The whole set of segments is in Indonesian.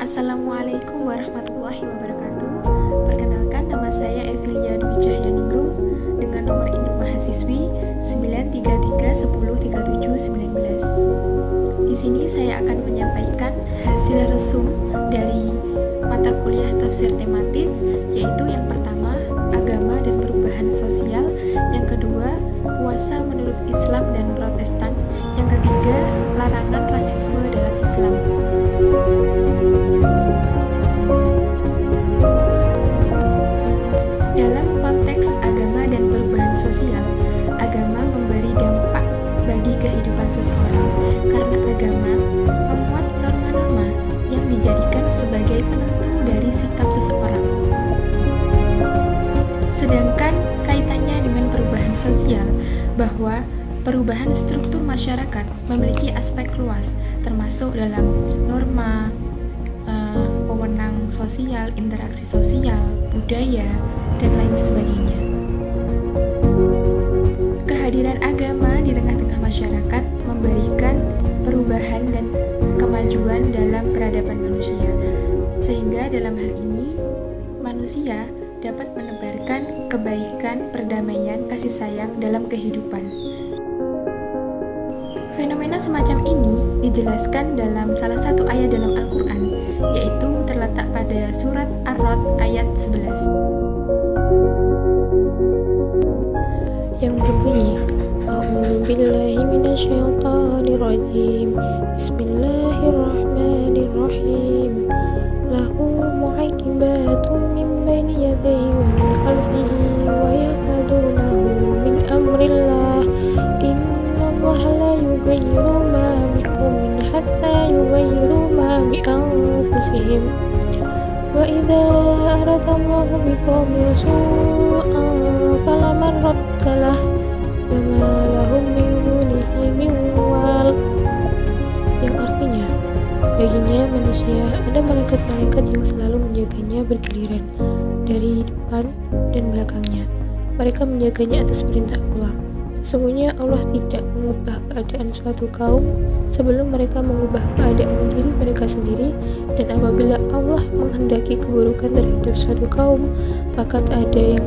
Assalamualaikum warahmatullahi wabarakatuh. Perkenalkan, nama saya Evilia Dwi Cahyaningrum dengan nomor induk mahasiswi 933103719. Di sini saya akan menyampaikan hasil resum dari mata kuliah tafsir tematis, yaitu yang pertama, agama dan perubahan sosial, yang kedua, puasa menurut Islam dan Protestan, yang ketiga, larangan rasisme dalam Islam. Dalam konteks agama dan perubahan sosial, agama memberi dampak bagi kehidupan seseorang karena agama memuat norma-norma yang dijadikan sebagai penentu dari sikap seseorang. Sedangkan kaitannya dengan perubahan sosial, bahwa perubahan struktur masyarakat memiliki aspek luas, termasuk dalam norma, wewenang sosial, interaksi sosial, budaya, dan lain sebagainya. Kehadiran agama di tengah-tengah masyarakat memberikan perubahan dan kemajuan dalam peradaban manusia, sehingga dalam hal ini manusia dapat menebarkan kebaikan, perdamaian, kasih sayang dalam kehidupan. Fenomena semacam ini dijelaskan dalam salah satu ayat dalam Al-Quran, yaitu terletak pada surat Ar-Ra'd ayat 11 yang berbunyi, A'udzubillahi minasyaitonirrajim, Bismillahirrahmanirrahim, lahu mu'aqibatun min baini yadayhi wa min khalfihi wa yahfazunahu min amrillah, innallaha la yughayyiru ma biqaumin hatta yughayyiru ma bi anfusihim, wa idza aradallahu biqaumin su'an fala maradda lahu wa ma lahum min dunihi min wal, yang artinya, baginya manusia ada malaikat-malaikat yang selalu menjaganya bergiliran dari depan dan belakangnya. Mereka menjaganya atas perintah Allah. Sesungguhnya Allah tidak mengubah keadaan suatu kaum sebelum mereka mengubah keadaan diri mereka sendiri, dan apabila Allah menghendaki keburukan terhadap suatu kaum, maka tak ada yang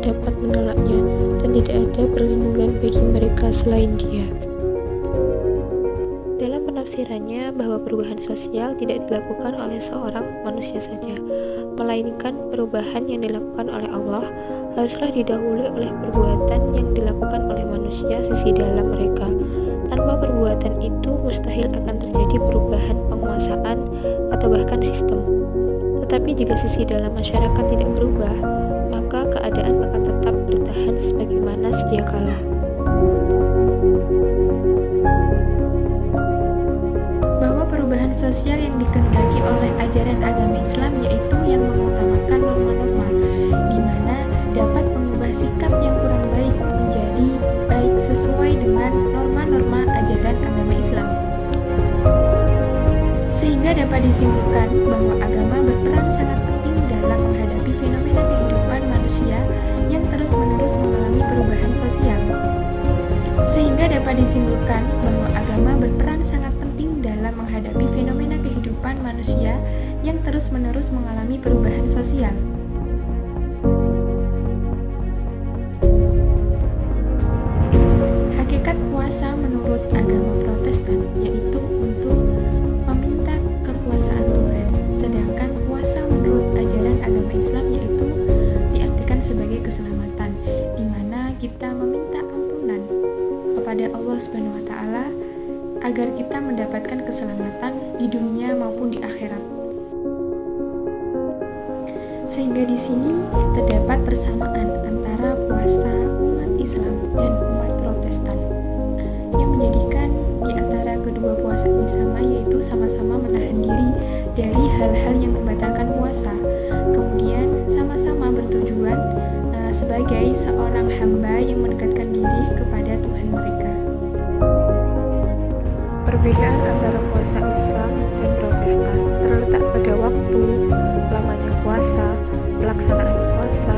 dapat menolaknya, dan tidak ada perlindungan bagi mereka selain Dia. Dalam penafsirannya, bahwa perubahan sosial tidak dilakukan oleh seorang manusia saja, melainkan perubahan yang dilakukan oleh Allah haruslah didahului oleh perbuatan yang dilakukan oleh manusia sisi dalam mereka. Tanpa perbuatan itu mustahil akan terjadi perubahan penguasaan atau bahkan sistem. Tetapi jika sisi dalam masyarakat tidak berubah, maka keadaan akan tetap bertahan sebagaimana sedia kala. Bahwa perubahan sosial yang dikehendaki oleh ajaran agama Islam yaitu yang mengutamakan norma-norma, di mana dapat mengubah sikap yang kurang baik menjadi baik sesuai dengan norma-norma ajaran agama Islam. Sehingga dapat disimpulkan bahwa agama berperan sangat penting dalam menghadapi fenomena kehidupan manusia yang terus-menerus mengalami perubahan sosial. Sehingga dapat disimpulkan bahwa agama berperan sangat penting dalam menghadapi fenomena kehidupan manusia yang terus-menerus mengalami perubahan sosial. Hakikat puasa menurut agama Protestan yaitu untuk meminta kekuasaan Tuhan, sedangkan puasa menurut ajaran agama Islam yaitu diartikan sebagai keselamatan, di mana kita meminta ampunan kepada Allah Subhanahu wa taala agar kita mendapatkan keselamatan di dunia maupun di akhirat. Sehingga di sini terdapat persamaan antara puasa umat Islam dan umat Protestan, yang menjadikan di antara kedua puasa ini sama, yaitu sama-sama menahan diri dari hal-hal yang membatalkan puasa, kemudian sama-sama bertujuan sebagai seorang hamba yang mendekatkan diri kepada Tuhan mereka. Perbedaan antara puasa Islam dan Protestan terletak pada waktu, lamanya puasa, pelaksanaan puasa,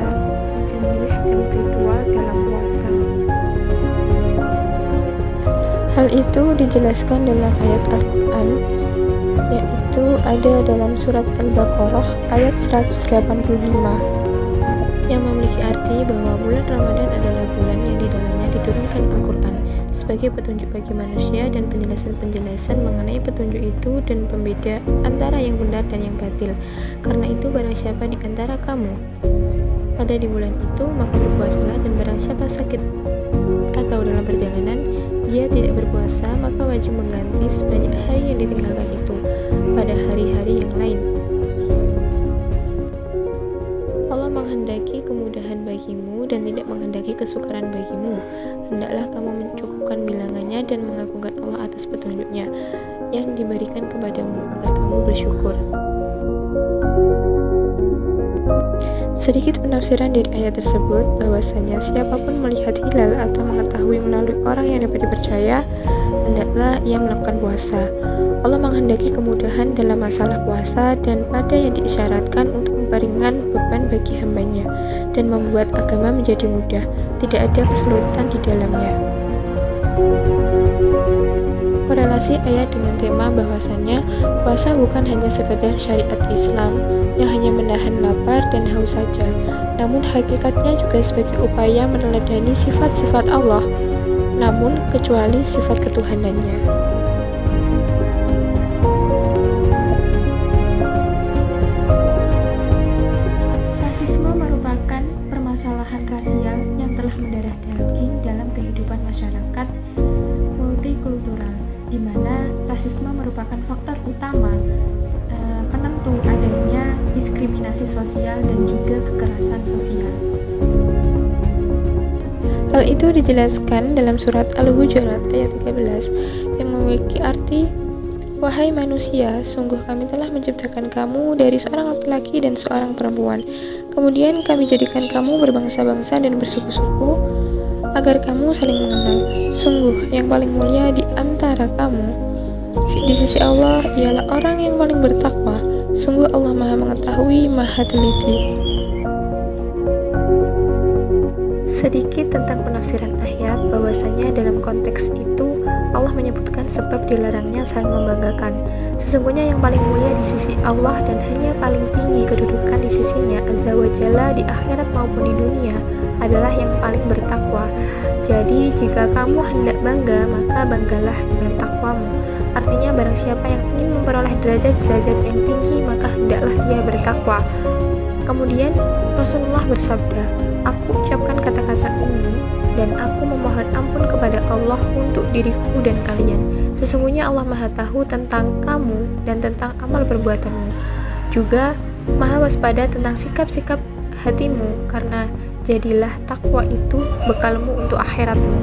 jenis dan ritual dalam puasa. Hal itu dijelaskan dalam ayat Al-Quran yaitu ada dalam surat Al-Baqarah ayat 185 yang memiliki arti bahwa bulan Ramadan adalah bulan yang di dalamnya diturunkan Al-Quran sebagai petunjuk bagi manusia dan penjelasan-penjelasan mengenai petunjuk itu dan pembeda antara yang benar dan yang batil. Karena itu barang siapa di antara kamu ada di bulan itu, maka berpuasalah, dan barang siapa sakit atau dalam perjalanan dia tidak berpuasa, maka wajib mengganti sebanyak hari yang ditinggalkan itu pada hari-hari yang lain. Allah menghendaki kemudahan bagimu dan tidak menghendaki kesukaran bagimu. Hendaklah kamu mencukupkan bilangannya dan mengagungkan Allah atas petunjuknya yang diberikan kepadamu agar kamu bersyukur. Sedikit penafsiran dari ayat tersebut bahwasanya siapapun melihat hilal atau mengetahui melalui orang yang dapat dipercaya, hendaklah ia melakukan puasa. Allah menghendaki kemudahan dalam masalah puasa dan pada yang diisyaratkan untuk memperingan beban bagi hambanya dan membuat agama menjadi mudah, tidak ada kesulitan di dalamnya. Korelasi ayat dengan tema bahwasanya puasa bukan hanya sekedar syariat Islam yang hanya menahan lapar dan haus saja, namun hakikatnya juga sebagai upaya meneladani sifat-sifat Allah, namun kecuali sifat ketuhanannya. Rasisme merupakan permasalahan rasial yang telah mendarah daging dalam kehidupan masyarakat multikultural, di mana rasisme merupakan faktor utama penentu adanya diskriminasi sosial dan juga kekerasan sosial. Hal itu dijelaskan dalam surat Al-Hujurat ayat 13 yang memiliki arti, "Wahai manusia, sungguh kami telah menciptakan kamu dari seorang laki-laki dan seorang perempuan. Kemudian kami jadikan kamu berbangsa-bangsa dan bersuku-suku agar kamu saling mengenal. Sungguh yang paling mulia di antara kamu di sisi Allah ialah orang yang paling bertakwa. Sungguh Allah Maha Mengetahui, Maha Teliti." Sedikit tentang penafsiran ayat, bahwasanya dalam konteks itu Allah menyebutkan sebab dilarangnya saling membanggakan. Sesungguhnya yang paling mulia di sisi Allah dan hanya paling tinggi kedudukan di sisinya Azza wa Jalla di akhirat maupun di dunia adalah yang paling bertakwa. Jadi jika kamu hendak bangga, maka banggalah dengan takwamu. Artinya barang siapa yang ingin memperoleh derajat-derajat yang tinggi, maka hendaklah ia bertakwa. Kemudian Rasulullah bersabda, "Aku ucapkan kata-kata ini dan aku memohon ampun kepada Allah untuk diriku dan kalian. Sesungguhnya Allah Maha tahu tentang kamu dan tentang amal perbuatanmu. Juga Maha waspada tentang sikap-sikap hatimu, karena jadilah takwa itu bekalmu untuk akhiratmu."